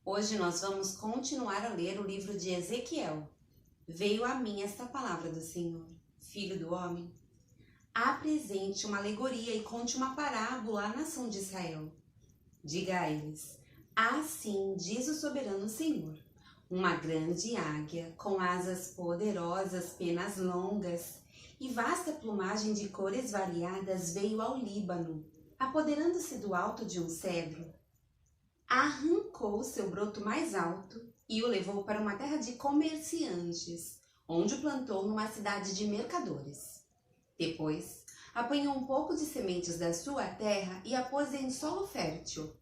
Hoje nós vamos continuar a ler o livro de Ezequiel. Veio a mim esta palavra do Senhor: Filho do homem, apresente uma alegoria e conte uma parábola à nação de Israel. Diga a eles: assim diz o soberano Senhor: uma grande águia, com asas poderosas, penas longas e vasta plumagem de cores variadas, veio ao Líbano, apoderando-se do alto de um cedro. Arrancou seu broto mais alto e o levou para uma terra de comerciantes, onde o plantou numa cidade de mercadores. Depois, apanhou um pouco de sementes da sua terra e a pôs em solo fértil.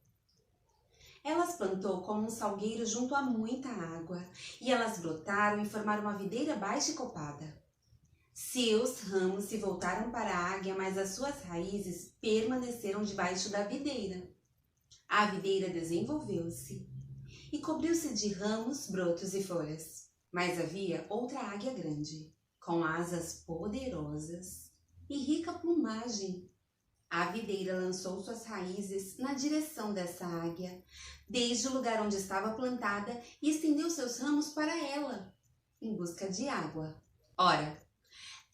Elas plantou como um salgueiro junto a muita água, e elas brotaram e formaram uma videira baixa e copada. Seus ramos se voltaram para a águia, mas as suas raízes permaneceram debaixo da videira. A videira desenvolveu-se e cobriu-se de ramos, brotos e folhas. Mas havia outra águia grande, com asas poderosas e rica plumagem. A videira lançou suas raízes na direção dessa águia, desde o lugar onde estava plantada, e estendeu seus ramos para ela, em busca de água. Ora,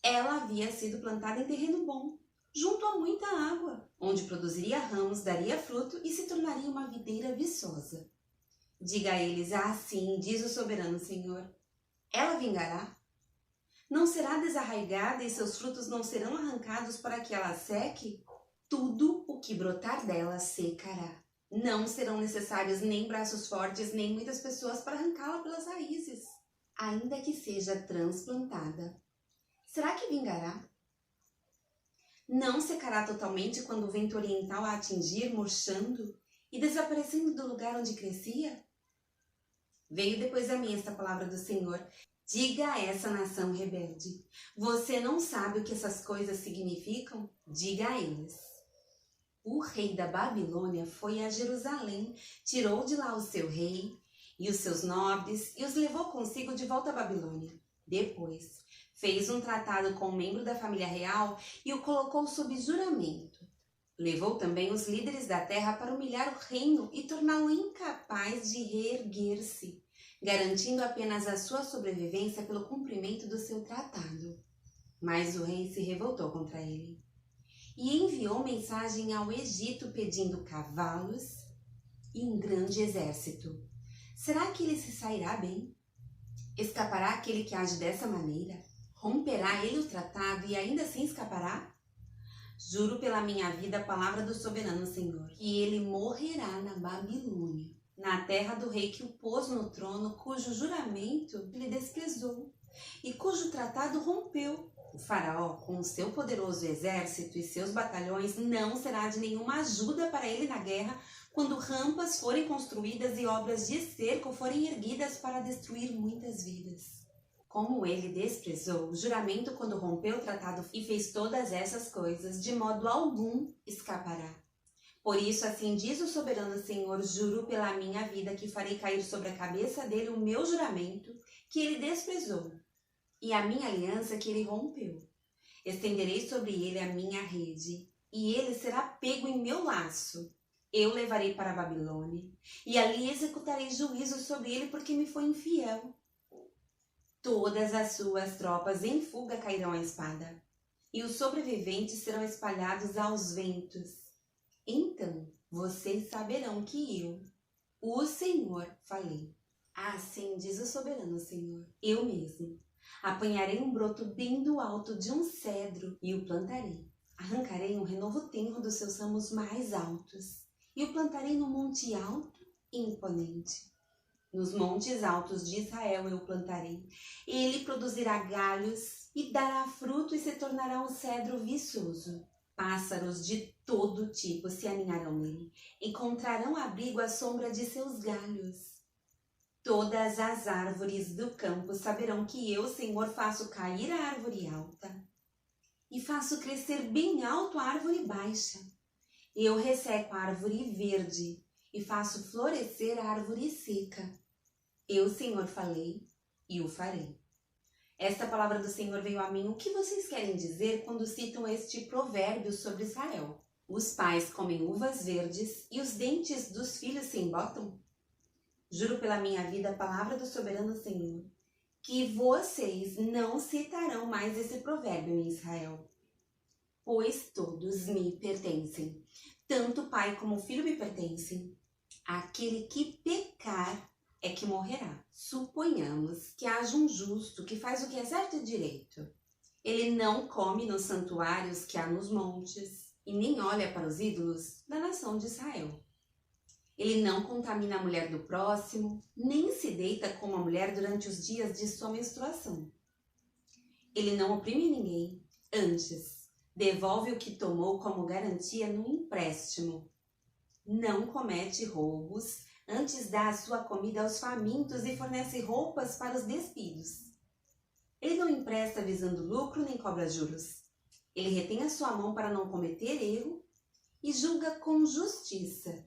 ela havia sido plantada em terreno bom, junto a muita água, onde produziria ramos, daria fruto e se tornaria uma videira viçosa. Diga a eles: assim diz o soberano Senhor: ela vingará? Não será desarraigada e seus frutos não serão arrancados para que ela seque? Tudo o que brotar dela secará. Não serão necessários nem braços fortes, nem muitas pessoas para arrancá-la pelas raízes, ainda que seja transplantada. Será que vingará? Não secará totalmente quando o vento oriental a atingir, murchando e desaparecendo do lugar onde crescia? Veio depois a mim esta palavra do Senhor: diga a essa nação rebelde: você não sabe o que essas coisas significam? Diga a eles: o rei da Babilônia foi a Jerusalém, tirou de lá o seu rei e os seus nobres e os levou consigo de volta à Babilônia. Depois, fez um tratado com um membro da família real e o colocou sob juramento. Levou também os líderes da terra para humilhar o reino e torná-lo incapaz de reerguer-se, garantindo apenas a sua sobrevivência pelo cumprimento do seu tratado. Mas o rei se revoltou contra ele e enviou mensagem ao Egito pedindo cavalos e um grande exército. Será que ele se sairá bem? Escapará aquele que age dessa maneira? Romperá ele o tratado e ainda assim escapará? Juro pela minha vida a palavra do soberano Senhor, que ele morrerá na Babilônia, na terra do rei que o pôs no trono, cujo juramento ele desprezou e cujo tratado rompeu. O faraó, com o seu poderoso exército e seus batalhões, não será de nenhuma ajuda para ele na guerra quando rampas forem construídas e obras de cerco forem erguidas para destruir muitas vidas. Como ele desprezou o juramento quando rompeu o tratado e fez todas essas coisas, de modo algum escapará. Por isso, assim diz o soberano Senhor: juro pela minha vida que farei cair sobre a cabeça dele o meu juramento que ele desprezou e a minha aliança que ele rompeu. Estenderei sobre ele a minha rede e ele será pego em meu laço. Eu levarei para a Babilônia e ali executarei juízo sobre ele porque me foi infiel. Todas as suas tropas em fuga cairão à espada, e os sobreviventes serão espalhados aos ventos. Então vocês saberão que eu, o Senhor, falei. Assim diz o soberano Senhor: eu mesmo apanharei um broto bem do alto de um cedro e o plantarei. Arrancarei um renovo tenro dos seus ramos mais altos e o plantarei num monte alto e imponente. Nos montes altos de Israel eu o plantarei. Ele produzirá galhos e dará fruto e se tornará um cedro viçoso. Pássaros de todo tipo se aninharão nele. Encontrarão abrigo à sombra de seus galhos. Todas as árvores do campo saberão que eu, Senhor, faço cair a árvore alta e faço crescer bem alto a árvore baixa. Eu resseco a árvore verde e faço florescer a árvore seca. Eu, Senhor, falei e o farei. Esta palavra do Senhor veio a mim. O que vocês querem dizer quando citam este provérbio sobre Israel? Os pais comem uvas verdes e os dentes dos filhos se embotam? Juro pela minha vida, a palavra do soberano Senhor, que vocês não citarão mais esse provérbio em Israel, pois todos me pertencem. Tanto o pai como o filho me pertencem. Aquele que pecar é que morrerá. Suponhamos que haja um justo que faz o que é certo e direito. Ele não come nos santuários que há nos montes e nem olha para os ídolos da nação de Israel. Ele não contamina a mulher do próximo, nem se deita com a mulher durante os dias de sua menstruação. Ele não oprime ninguém, antes, devolve o que tomou como garantia no empréstimo. Não comete roubos, antes dá a sua comida aos famintos e fornece roupas para os despidos. Ele não empresta visando lucro nem cobra juros. Ele retém a sua mão para não cometer erro e julga com justiça.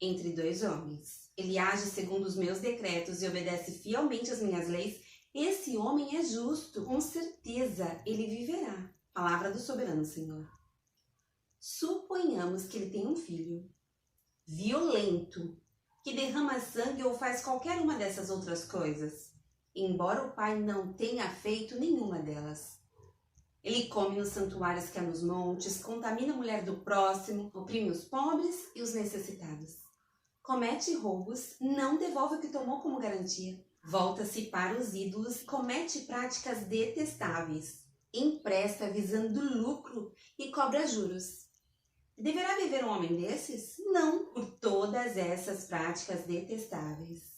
Entre dois homens, ele age segundo os meus decretos e obedece fielmente às minhas leis. Esse homem é justo, com certeza ele viverá. Palavra do soberano Senhor. Suponhamos que ele tem um filho violento, que derrama sangue ou faz qualquer uma dessas outras coisas, embora o pai não tenha feito nenhuma delas. Ele come nos santuários que há nos montes, contamina a mulher do próximo, oprime os pobres e os necessitados. Comete roubos, não devolve o que tomou como garantia. Volta-se para os ídolos, comete práticas detestáveis. Empresta visando lucro e cobra juros. Deverá viver um homem desses? Não, por todas essas práticas detestáveis.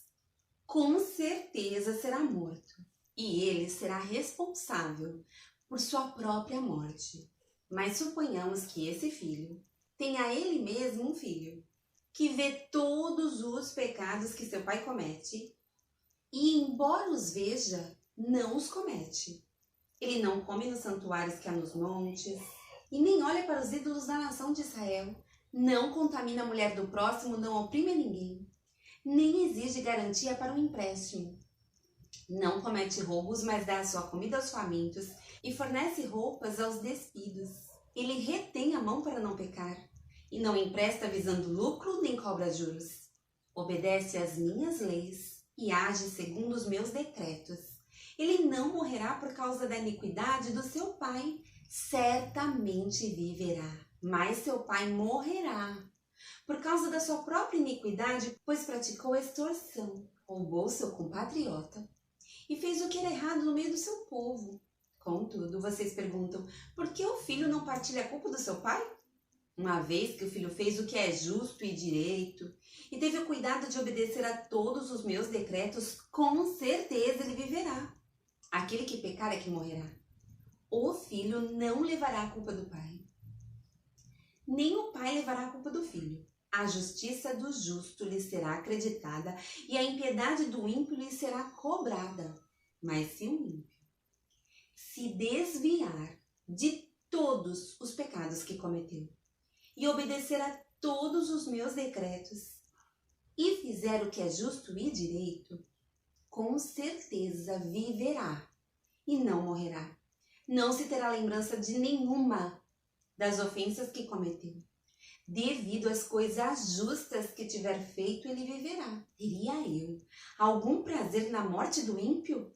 Com certeza será morto, e ele será responsável por sua própria morte. Mas suponhamos que esse filho tenha ele mesmo um filho, que vê todos os pecados que seu pai comete, e embora os veja, não os comete. Ele não come nos santuários que há nos montes, e nem olha para os ídolos da nação de Israel, não contamina a mulher do próximo, não oprime ninguém, nem exige garantia para um empréstimo. Não comete roubos, mas dá a sua comida aos famintos e fornece roupas aos despidos. Ele retém a mão para não pecar, e não empresta visando lucro nem cobra juros. Obedece às minhas leis e age segundo os meus decretos. Ele não morrerá por causa da iniquidade do seu pai, certamente viverá. Mas seu pai morrerá por causa da sua própria iniquidade, pois praticou extorsão, roubou seu compatriota e fez o que era errado no meio do seu povo. Contudo, vocês perguntam, por que o filho não partilha a culpa do seu pai? Uma vez que o filho fez o que é justo e direito e teve o cuidado de obedecer a todos os meus decretos, com certeza ele viverá. Aquele que pecar é que morrerá. O filho não levará a culpa do pai, nem o pai levará a culpa do filho. A justiça do justo lhe será acreditada e a impiedade do ímpio lhe será cobrada. Mas se o ímpio se desviar de todos os pecados que cometeu e obedecer a todos os meus decretos e fizer o que é justo e direito, com certeza viverá e não morrerá. Não se terá lembrança de nenhuma das ofensas que cometeu. Devido às coisas justas que tiver feito, ele viverá. Teria eu algum prazer na morte do ímpio?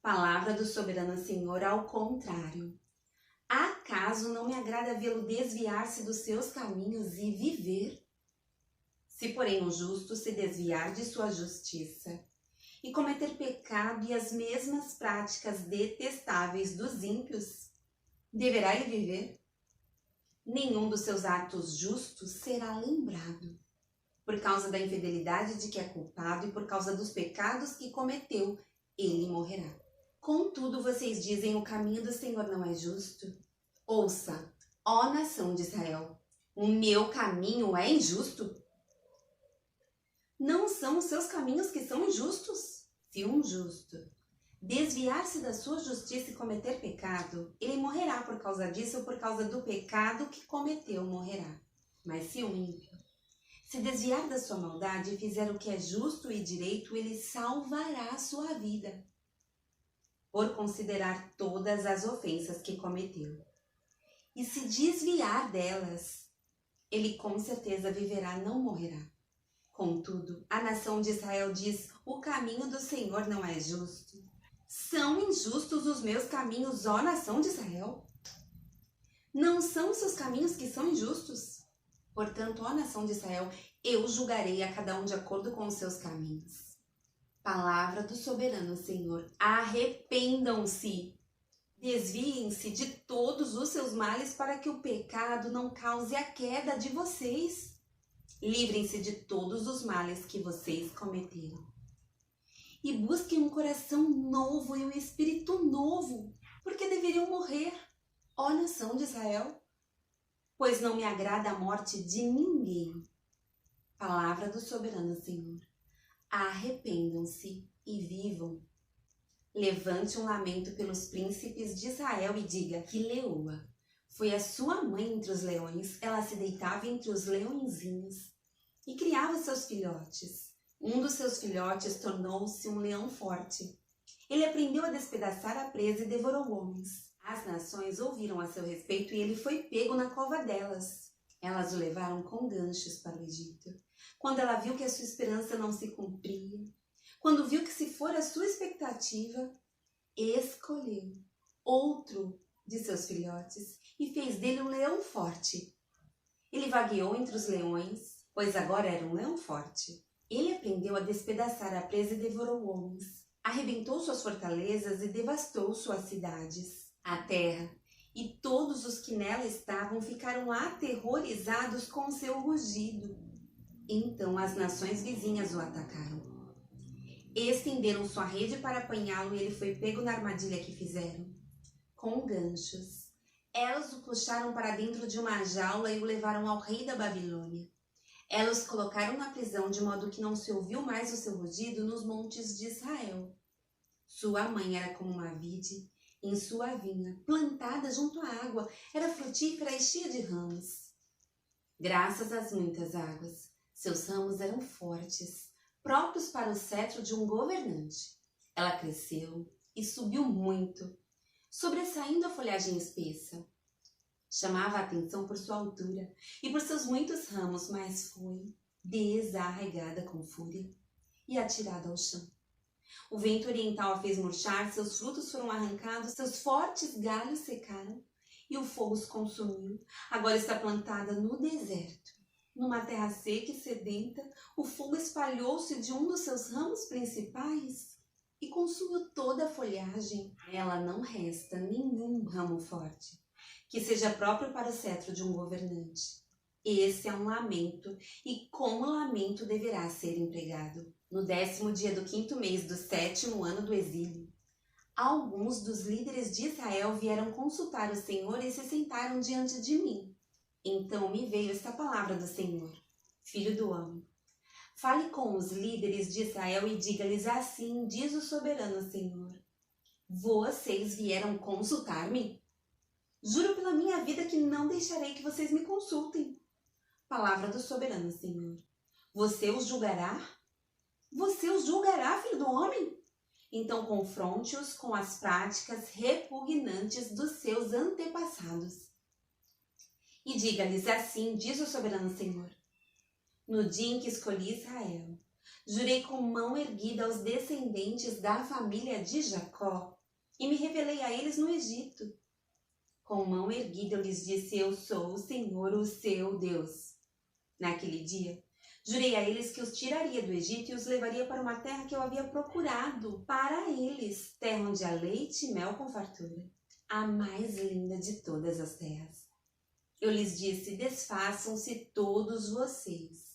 Palavra do soberano Senhor, ao contrário. Acaso não me agrada vê-lo desviar-se dos seus caminhos e viver? Se, porém, o justo se desviar de sua justiça e cometer pecado e as mesmas práticas detestáveis dos ímpios, deverá ele viver? Nenhum dos seus atos justos será lembrado. Por causa da infidelidade de que é culpado e por causa dos pecados que cometeu, ele morrerá. Contudo, vocês dizem, o caminho do Senhor não é justo? Ouça, ó nação de Israel, o meu caminho é injusto? Não são os seus caminhos que são injustos? Se um justo desviar-se da sua justiça e cometer pecado, ele morrerá por causa disso ou por causa do pecado que cometeu, morrerá. Mas se um ímpio se desviar da sua maldade e fizer o que é justo e direito, ele salvará a sua vida, por considerar todas as ofensas que cometeu. E se desviar delas, ele com certeza viverá, não morrerá. Contudo, a nação de Israel diz: o caminho do Senhor não é justo. São injustos os meus caminhos, ó nação de Israel? Não são os seus caminhos que são injustos? Portanto, ó nação de Israel, eu julgarei a cada um de acordo com os seus caminhos. Palavra do soberano Senhor: arrependam-se, desviem-se de todos os seus males para que o pecado não cause a queda de vocês. Livrem-se de todos os males que vocês cometeram. E busquem um coração novo e um espírito novo, porque deveriam morrer, ó nação de Israel, pois não me agrada a morte de ninguém. Palavra do soberano Senhor: arrependam-se e vivam. Levante um lamento pelos príncipes de Israel e diga que Leoa foi a sua mãe entre os leões, ela se deitava entre os leõezinhos e criava seus filhotes. Um dos seus filhotes tornou-se um leão forte. Ele aprendeu a despedaçar a presa e devorou homens. As nações ouviram a seu respeito e ele foi pego na cova delas. Elas o levaram com ganchos para o Egito. Quando ela viu que a sua esperança não se cumpria, quando viu que se fora a sua expectativa, escolheu outro de seus filhotes e fez dele um leão forte. Ele vagueou entre os leões, pois agora era um leão forte. Ele aprendeu a despedaçar a presa e devorou homens. Arrebentou suas fortalezas e devastou suas cidades. A terra e todos os que nela estavam ficaram aterrorizados com seu rugido. Então as nações vizinhas o atacaram. Estenderam sua rede para apanhá-lo e ele foi pego na armadilha que fizeram. Com ganchos, elas o puxaram para dentro de uma jaula e o levaram ao rei da Babilônia. Elas o colocaram na prisão de modo que não se ouviu mais o seu rugido nos montes de Israel. Sua mãe era como uma vide em sua vinha, plantada junto à água, era frutífera e cheia de ramos. Graças às muitas águas, seus ramos eram fortes, próprios para o cetro de um governante. Ela cresceu e subiu muito, sobressaindo a folhagem espessa. Chamava a atenção por sua altura e por seus muitos ramos, mas foi desarraigada com fúria e atirada ao chão. O vento oriental a fez murchar, seus frutos foram arrancados, seus fortes galhos secaram e o fogo os consumiu. Agora está plantada no deserto. Numa terra seca e sedenta, o fogo espalhou-se de um dos seus ramos principais e consumiu toda a folhagem. A ela não resta nenhum ramo forte que seja próprio para o cetro de um governante. Esse é um lamento, e como lamento deverá ser empregado. No 10º dia do 5º mês do 7º ano do exílio, alguns dos líderes de Israel vieram consultar o Senhor e se sentaram diante de mim. Então me veio esta palavra do Senhor: filho do homem, fale com os líderes de Israel e diga-lhes assim, diz o soberano Senhor: vocês vieram consultar-me? Juro pela minha vida que não deixarei que vocês me consultem. Palavra do soberano Senhor: você os julgará? Você os julgará, filho do homem? Então confronte-os com as práticas repugnantes dos seus antepassados. E diga-lhes assim, diz o soberano Senhor: no dia em que escolhi Israel, jurei com mão erguida aos descendentes da família de Jacó e me revelei a eles no Egito. Com mão erguida eu lhes disse: eu sou o Senhor, o seu Deus. Naquele dia, jurei a eles que os tiraria do Egito e os levaria para uma terra que eu havia procurado para eles, terra onde há leite e mel com fartura, a mais linda de todas as terras. Eu lhes disse: desfaçam-se todos vocês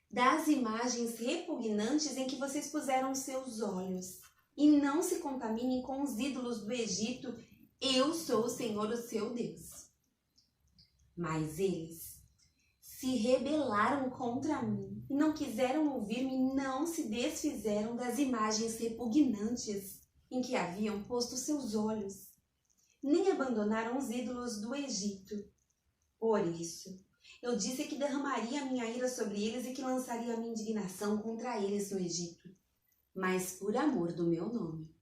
das imagens repugnantes em que vocês puseram seus olhos e não se contaminem com os ídolos do Egito. Eu sou o Senhor, o seu Deus. Mas eles se rebelaram contra mim e não quiseram ouvir-me, não se desfizeram das imagens repugnantes em que haviam posto seus olhos, nem abandonaram os ídolos do Egito. Por isso, eu disse que derramaria a minha ira sobre eles e que lançaria a minha indignação contra eles no Egito, mas por amor do meu nome.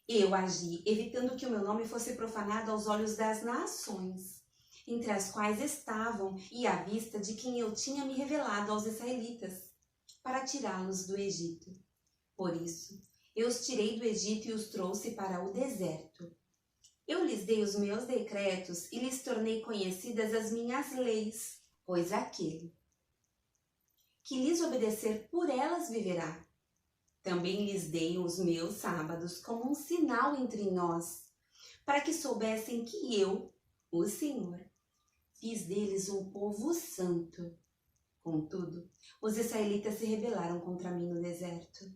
Eu agi, evitando que o meu nome fosse profanado aos olhos das nações, entre as quais estavam, e à vista de quem eu tinha me revelado aos israelitas. para tirá-los do Egito. Por isso, eu os tirei do Egito e os trouxe para o deserto. Eu lhes dei os meus decretos e lhes tornei conhecidas as minhas leis, pois aquele que lhes obedecer por elas viverá. Também lhes dei os meus sábados como um sinal entre nós, para que soubessem que eu, o Senhor, fiz deles um povo santo. Contudo, os israelitas se rebelaram contra mim no deserto.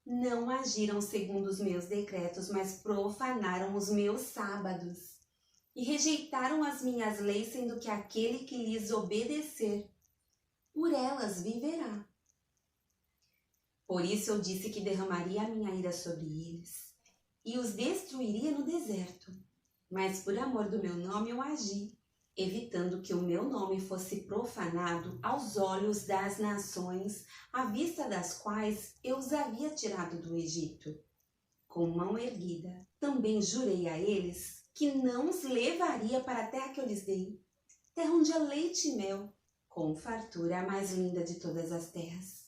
Não agiram segundo os meus decretos, mas profanaram os meus sábados e rejeitaram as minhas leis, sendo que aquele que lhes obedecer, por elas viverá. Por isso eu disse que derramaria a minha ira sobre eles e os destruiria no deserto. Mas por amor do meu nome eu agi, evitando que o meu nome fosse profanado aos olhos das nações, à vista das quais eu os havia tirado do Egito. Com mão erguida, também jurei a eles que não os levaria para a terra que eu lhes dei, terra onde há leite e mel, com fartura a mais linda de todas as terras.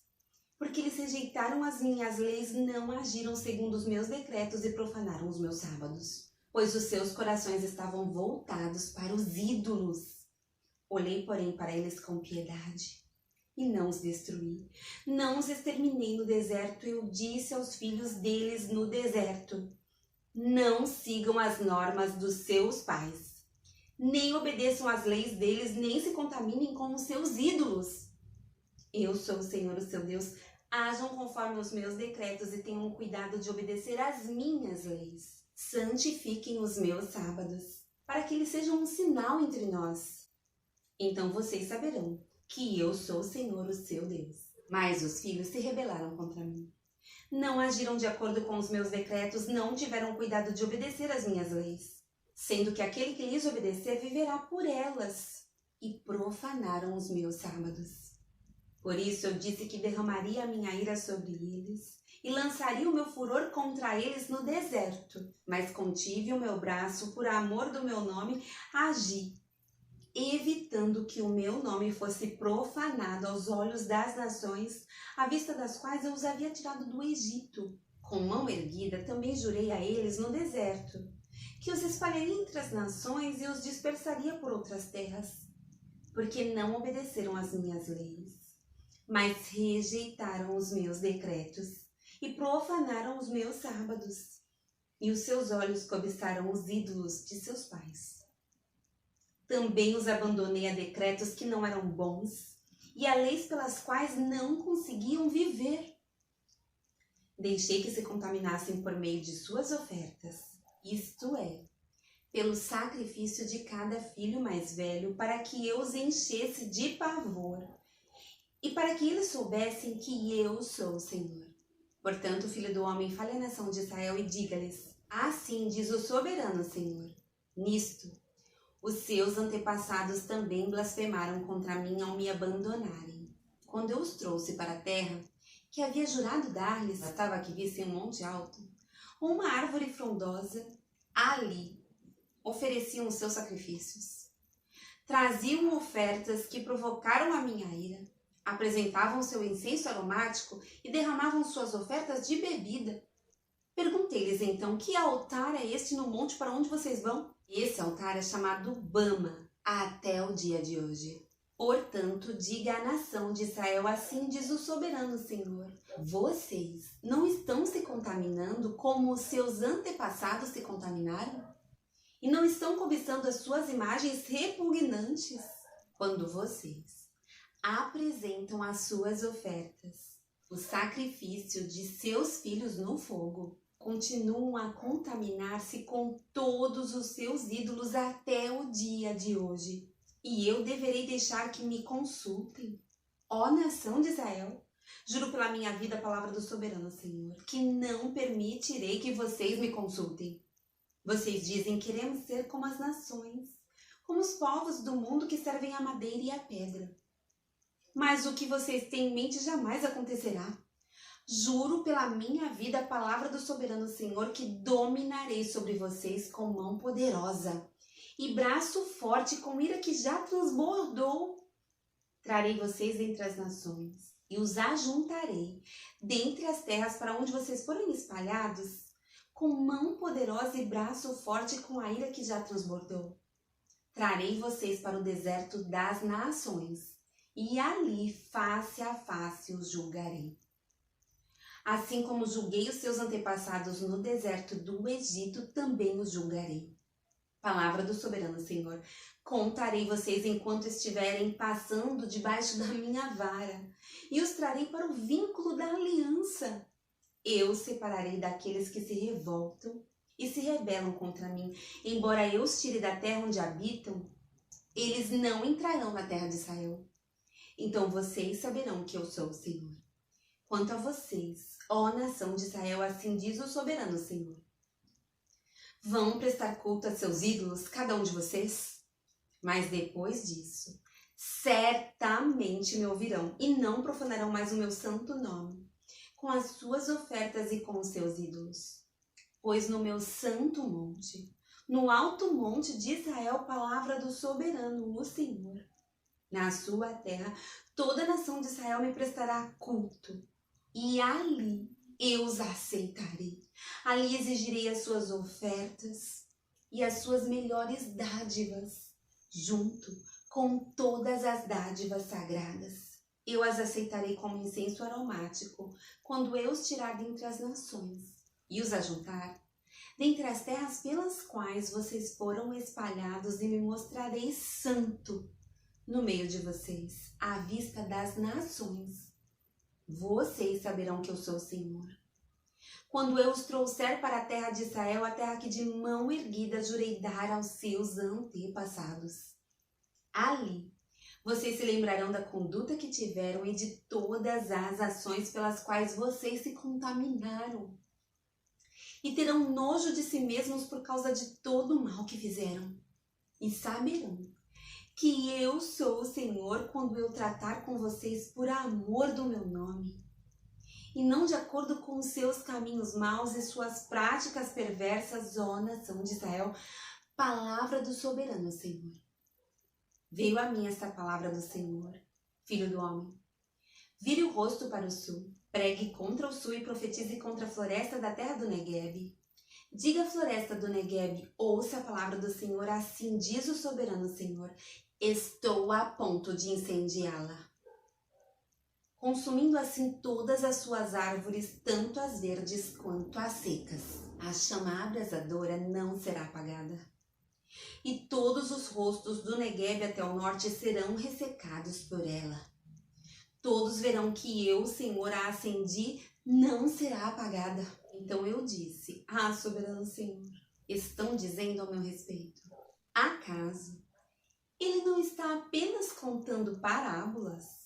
Porque eles rejeitaram as minhas leis, não agiram segundo os meus decretos e profanaram os meus sábados, pois os seus corações estavam voltados para os ídolos. Olhei, porém, para eles com piedade e não os destruí. Não os exterminei no deserto. Eu disse aos filhos deles no deserto: não sigam as normas dos seus pais, nem obedeçam às leis deles, nem se contaminem com os seus ídolos. Eu sou o Senhor, o seu Deus. Ajam conforme os meus decretos e tenham cuidado de obedecer às minhas leis. Santifiquem os meus sábados, para que eles sejam um sinal entre nós. Então vocês saberão que eu sou o Senhor, o seu Deus. Mas os filhos se rebelaram contra mim. Não agiram de acordo com os meus decretos, não tiveram cuidado de obedecer às minhas leis, sendo que aquele que lhes obedecer viverá por elas, e profanaram os meus sábados. Por isso eu disse que derramaria a minha ira sobre eles e lançaria o meu furor contra eles no deserto. Mas contive o meu braço, por amor do meu nome, agi, evitando que o meu nome fosse profanado aos olhos das nações, à vista das quais eu os havia tirado do Egito. Com mão erguida também jurei a eles no deserto, que os espalharia entre as nações e os dispersaria por outras terras, porque não obedeceram às minhas leis, mas rejeitaram os meus decretos e profanaram os meus sábados, e os seus olhos cobiçaram os ídolos de seus pais. Também os abandonei a decretos que não eram bons e a leis pelas quais não conseguiam viver. Deixei que se contaminassem por meio de suas ofertas, isto é, pelo sacrifício de cada filho mais velho, para que eu os enchesse de pavor e para que eles soubessem que eu sou o Senhor. Portanto, filho do homem, fale à nação de Israel e diga-lhes: assim diz o soberano Senhor, nisto os seus antepassados também blasfemaram contra mim ao me abandonarem. Quando eu os trouxe para a terra que havia jurado dar-lhes, bastava que vissem um monte alto, ou uma árvore frondosa, ali ofereciam os seus sacrifícios. Traziam ofertas que provocaram a minha ira, apresentavam seu incenso aromático e derramavam suas ofertas de bebida. Perguntei-lhes então: que altar é este no monte para onde vocês vão? Esse altar é chamado Bama até o dia de hoje. Portanto, diga à nação de Israel: assim diz o soberano Senhor: vocês não estão se contaminando como os seus antepassados se contaminaram? E não estão cobiçando as suas imagens repugnantes? Quando vocês apresentam as suas ofertas, o sacrifício de seus filhos no fogo, continuam a contaminar-se com todos os seus ídolos até o dia de hoje. E eu deverei deixar que me consultem? Ó nação de Israel, juro pela minha vida a palavra do soberano Senhor, que não permitirei que vocês me consultem. Vocês dizem: queremos ser como as nações, como os povos do mundo que servem a madeira e a pedra. Mas o que vocês têm em mente jamais acontecerá. Juro pela minha vida a palavra do soberano Senhor que dominarei sobre vocês com mão poderosa e braço forte, com ira que já transbordou. Trarei vocês entre as nações e os ajuntarei dentre as terras para onde vocês forem espalhados, com mão poderosa e braço forte com a ira que já transbordou. Trarei vocês para o deserto das nações, e ali, face a face, os julgarei. Assim como julguei os seus antepassados no deserto do Egito, também os julgarei. Palavra do soberano Senhor. Contarei vocês enquanto estiverem passando debaixo da minha vara, e os trarei para o vínculo da aliança. Eu os separarei daqueles que se revoltam e se rebelam contra mim. Embora eu os tire da terra onde habitam, eles não entrarão na terra de Israel. Então vocês saberão que eu sou o Senhor. Quanto a vocês, ó nação de Israel, assim diz o soberano Senhor: vão prestar culto a seus ídolos, cada um de vocês? Mas depois disso, certamente me ouvirão e não profanarão mais o meu santo nome, com as suas ofertas e com os seus ídolos. Pois no meu santo monte, no alto monte de Israel, palavra do soberano, o Senhor, na sua terra, toda a nação de Israel me prestará culto, e ali eu os aceitarei. Ali exigirei as suas ofertas e as suas melhores dádivas, junto com todas as dádivas sagradas. Eu as aceitarei como incenso aromático, quando eu os tirar dentre as nações e os ajuntar dentre as terras pelas quais vocês foram espalhados, e me mostrarei santo no meio de vocês, à vista das nações. Vocês saberão que eu sou o Senhor. Quando eu os trouxer para a terra de Israel, a terra que de mão erguida jurei dar aos seus antepassados. Ali, vocês se lembrarão da conduta que tiveram e de todas as ações pelas quais vocês se contaminaram. E terão nojo de si mesmos por causa de todo o mal que fizeram. E saberão que eu sou o Senhor quando eu tratar com vocês por amor do meu nome, e não de acordo com os seus caminhos maus e suas práticas perversas, ó nação de Israel. Palavra do soberano Senhor. Veio a mim esta palavra do Senhor: filho do homem, vire o rosto para o sul, pregue contra o sul e profetize contra a floresta da terra do Neguebe. Diga à floresta do Neguebe: ouça a palavra do Senhor, assim diz o soberano Senhor: estou a ponto de incendiá-la, consumindo assim todas as suas árvores, tanto as verdes quanto as secas. A chama abrasadora não será apagada, e todos os rostos do Neguebe até o norte serão ressecados por ela. Todos verão que eu, Senhor, a acendi, não será apagada. Então eu disse: ah, soberano Senhor, estão dizendo ao meu respeito: acaso ele não está apenas contando parábolas?